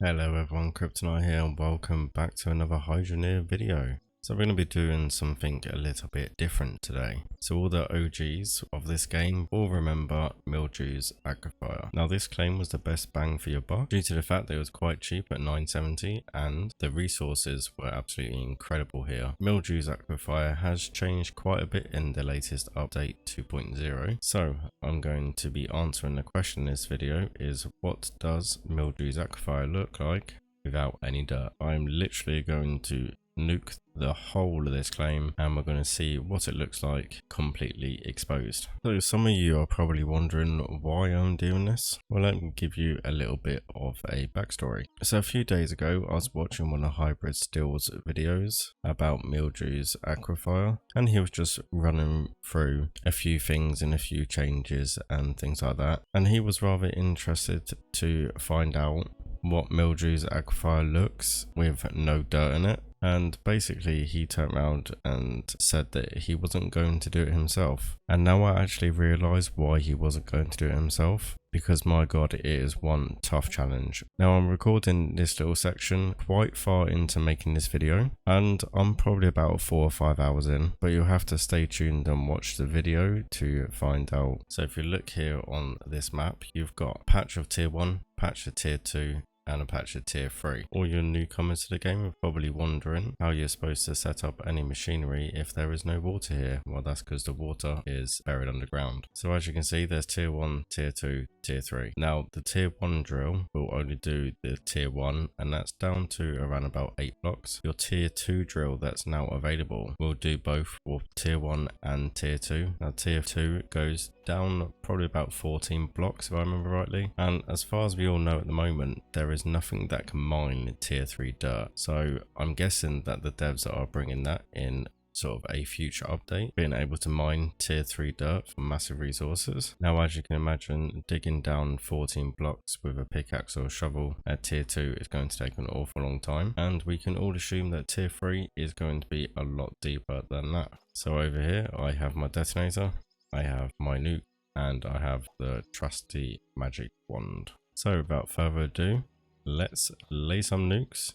Hello everyone, Kryptonite here and welcome back to another HYDRONEER video. So we're going to be doing something a little bit different today. So all the OGs of this game will remember Mildew's Aquifer. Now this claim was the best bang for your buck due to the fact that it was quite cheap at 970 and the resources were absolutely incredible here. Mildew's Aquifer has changed quite a bit in the latest update 2.0. So I'm going to be answering the question in this video is, what does Mildew's Aquifer look like without any dirt? I'm literally going to nuke the whole of this claim and we're going to see what it looks like completely exposed. So some of you are probably wondering why I'm doing this. Well, let me give you a little bit of a backstory. So a few days ago I was watching one of HYBRIDSTEEL's videos about Mildew's Aquifer and he was just running through a few things and a few changes and things like that, and he was rather interested to find out what Mildew's Aquifer looks with no dirt in it. And basically he turned around and said that he wasn't going to do it himself. And now I actually realise why he wasn't going to do it himself. Because my god, it is one tough challenge. Now I'm recording this little section quite far into making this video. And I'm probably about 4 or 5 hours in. But you'll have to stay tuned and watch the video to find out. So if you look here on this map, you've got a patch of tier 1, patch of tier 2, and a patch of tier 3. All your newcomers to the game are probably wondering how you're supposed to set up any machinery if there is no water here. Well, that's because the water is buried underground. So as you can see, there's tier 1, tier 2, tier 3. Now the tier 1 drill will only do the tier 1 and that's down to around about 8 blocks. Your tier 2 drill that's now available will do both for tier 1 and tier 2. Now tier 2 goes down probably about 14 blocks if I remember rightly, and as far as we all know at the moment there is nothing that can mine tier 3 dirt, so I'm guessing that the devs are bringing that in sort of a future update, being able to mine tier 3 dirt for massive resources. Now as you can imagine, digging down 14 blocks with a pickaxe or a shovel at tier 2 is going to take an awful long time, and we can all assume that tier 3 is going to be a lot deeper than that. So over here I have my detonator, I have my nuke, and I have the trusty magic wand. So without further ado, let's lay some nukes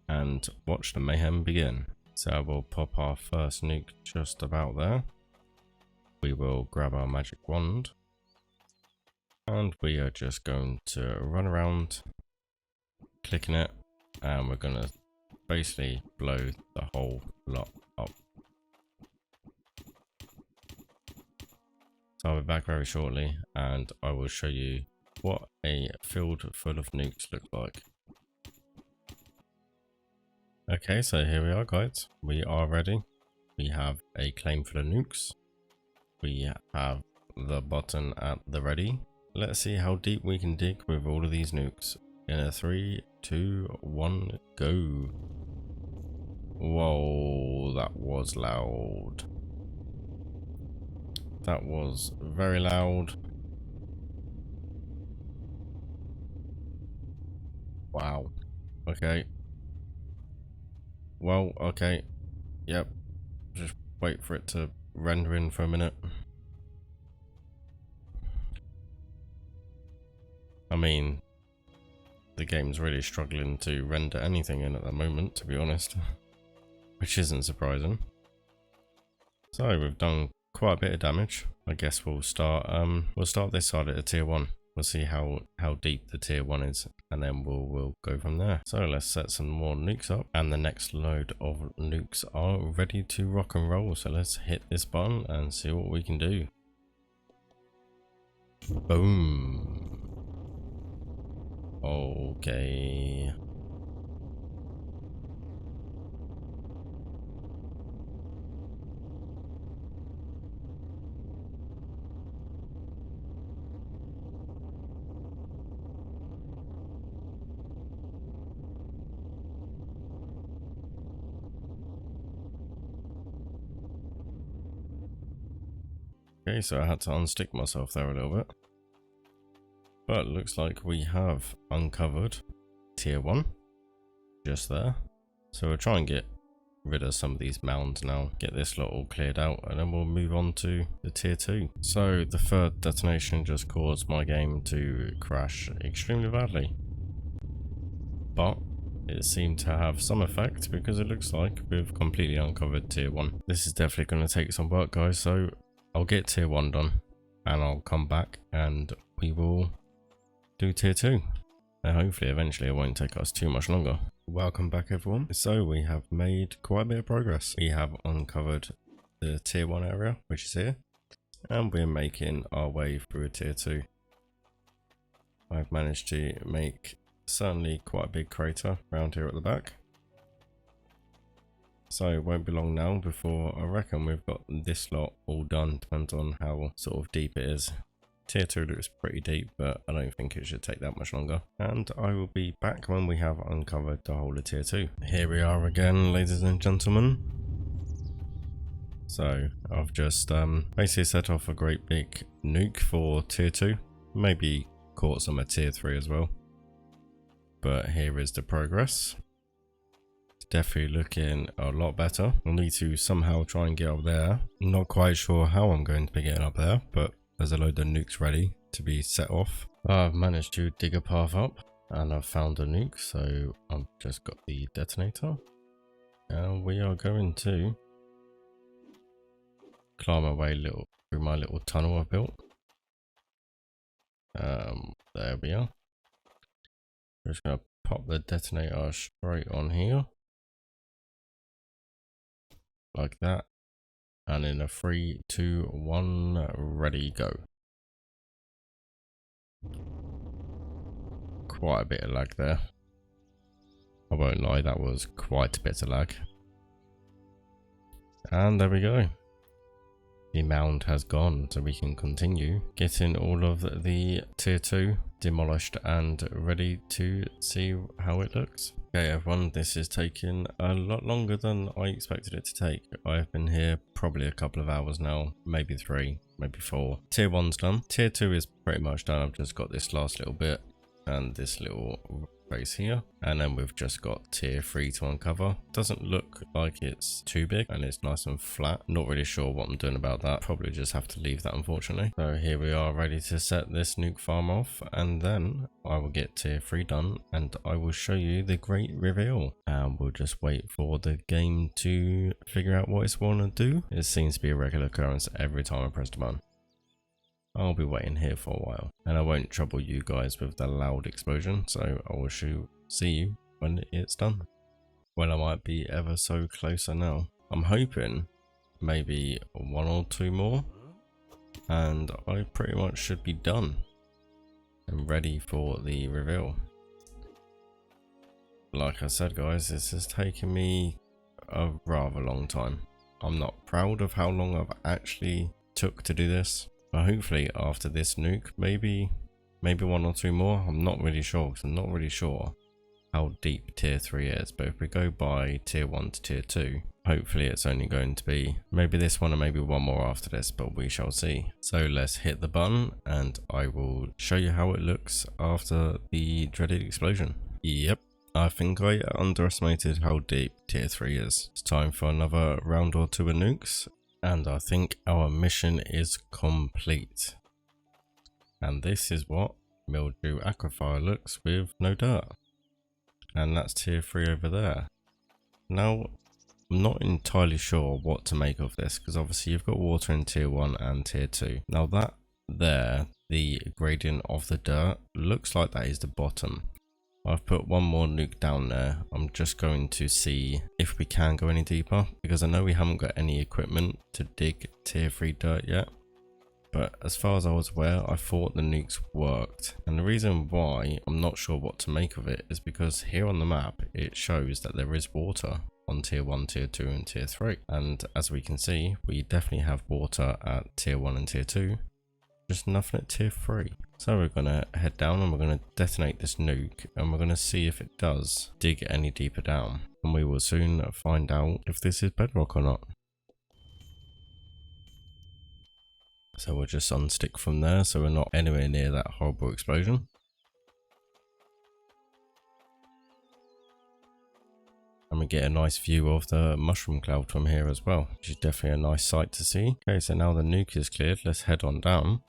and watch the mayhem begin. So we'll pop our first nuke just about there. We will grab our magic wand and we are just going to run around clicking it, and we're going to basically blow the whole lot up. So I'll be back very shortly and I will show you what a field full of nukes look like. Okay, so here we are guys, we are ready. We have a claim for the nukes. We have the button at the ready. Let's see how deep we can dig with all of these nukes. In a 3, 2, 1, go. Whoa, that was loud. That was very loud. Wow. Okay. Well, okay. Yep. Just wait for it to render in for a minute. I mean, the game's really struggling to render anything in at the moment, to be honest. Which isn't surprising. So we've done quite a bit of damage. I guess we'll start this side at a tier 1. We'll see how deep the tier 1 is, and then we'll go from there. So let's set some more nukes up, and the next load of nukes are ready to rock and roll. So let's hit this button and see what we can do. Boom. Okay. Okay, so I had to unstick myself there a little bit. But it looks like we have uncovered tier 1 just there. So we'll try and get rid of some of these mounds now, get this lot all cleared out, and then we'll move on to the tier 2. So the third detonation just caused my game to crash extremely badly. but it seemed to have some effect because it looks like we've completely uncovered tier 1. This is definitely going to take some work, guys, so I'll get tier 1 done and I'll come back and we will do tier 2. And hopefully eventually it won't take us too much longer. Welcome back, everyone. So we have made quite a bit of progress. We have uncovered the tier 1 area, which is here, and we're making our way through a tier 2. I've managed to make certainly quite a big crater around here at the back. So it won't be long now before I reckon we've got this lot all done. Depends on how sort of deep it is. Tier 2 looks pretty deep, but I don't think it should take that much longer. And I will be back when we have uncovered the whole of tier 2. Here we are again, ladies and gentlemen. So I've just basically set off a great big nuke for tier 2. Maybe caught some at tier 3 as well. But here is the progress. It's definitely looking a lot better. I'll need to somehow try and get up there. I'm not quite sure how I'm going to be getting up there, but there's a load of nukes ready to be set off. I've managed to dig a path up and I've found a nuke, so I've just got the detonator. And we are going to climb our way through my little tunnel I've built. There we are. I'm just going to pop the detonator straight on here. Like that. And in a 3, 2, 1, ready, go. Quite a bit of lag there. I won't lie, that was quite a bit of lag. And there we go. The mound has gone, so we can continue getting all of the tier 2 demolished and ready to see how it looks. Okay, everyone, this is taking a lot longer than I expected it to take. I've been here probably a couple of hours now, maybe 3, maybe 4. Tier 1's done. Tier 2 is pretty much done. I've just got this last little bit and this little space here, and then we've just got tier 3 to uncover. Doesn't look like it's too big and it's nice and flat. Not really sure what I'm doing about that. Probably just have to leave that, unfortunately. So here we are, ready to set this nuke farm off, and then I will get tier 3 done and I will show you the great reveal. And we'll just wait for the game to figure out what it's want to do. It seems to be a regular occurrence every time I press the button. I'll be waiting here for a while, and I won't trouble you guys with the loud explosion, so I will see you when it's done. Well, I might be ever so closer now. I'm hoping maybe 1 or 2 more, and I pretty much should be done and ready for the reveal. Like I said, guys, this has taken me a rather long time. I'm not proud of how long I've actually took to do this. But hopefully after this nuke, maybe 1 or 2 more. I'm not really sure, because I'm not really sure how deep tier 3 is. But if we go by tier 1 to tier 2, hopefully it's only going to be maybe this one and maybe 1 more after this, but we shall see. So let's hit the button and I will show you how it looks after the dreaded explosion. Yep, I think I underestimated how deep tier 3 is. It's time for another round or 2 of nukes. And I think our mission is complete. And this is what Mildew Aquifer looks with no dirt. And that's tier 3 over there. Now, I'm not entirely sure what to make of this, because obviously you've got water in tier 1 and tier 2. Now that there, the gradient of the dirt, looks like that is the bottom. I've put 1 more nuke down there. I'm just going to see if we can go any deeper, because I know we haven't got any equipment to dig tier 3 dirt yet. But as far as I was aware, I thought the nukes worked. And the reason why I'm not sure what to make of it is because here on the map, it shows that there is water on tier 1, tier 2 and tier 3. And as we can see, we definitely have water at tier 1 and tier 2. Just nothing at tier 3. So we're going to head down and we're going to detonate this nuke and we're going to see if it does dig any deeper down. And we will soon find out if this is bedrock or not. So we'll just unstick from there so we're not anywhere near that horrible explosion. And we get a nice view of the mushroom cloud from here as well, which is definitely a nice sight to see. Okay, so now the nuke is cleared, let's head on down.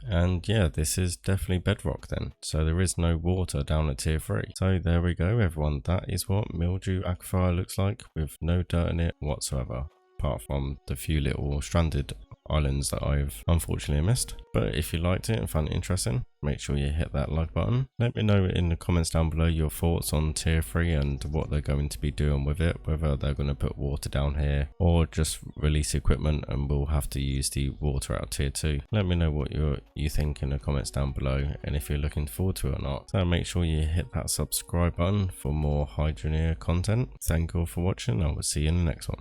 And yeah, this is definitely bedrock then. So there is no water down at tier 3. So there we go everyone, that is what Mildew Aquifer looks like with no dirt in it whatsoever. Apart from the few little stranded islands that I've unfortunately missed. But if you liked it and found it interesting, make sure you hit that like button. Let me know in the comments down below your thoughts on tier 3 and what they're going to be doing with it, whether they're going to put water down here or just release equipment and we'll have to use the water out of tier 2. Let me know what you think in the comments down below and if you're looking forward to it or not. So make sure you hit that subscribe button for more HYDRONEER content. Thank you all for watching, I will see you in the next one.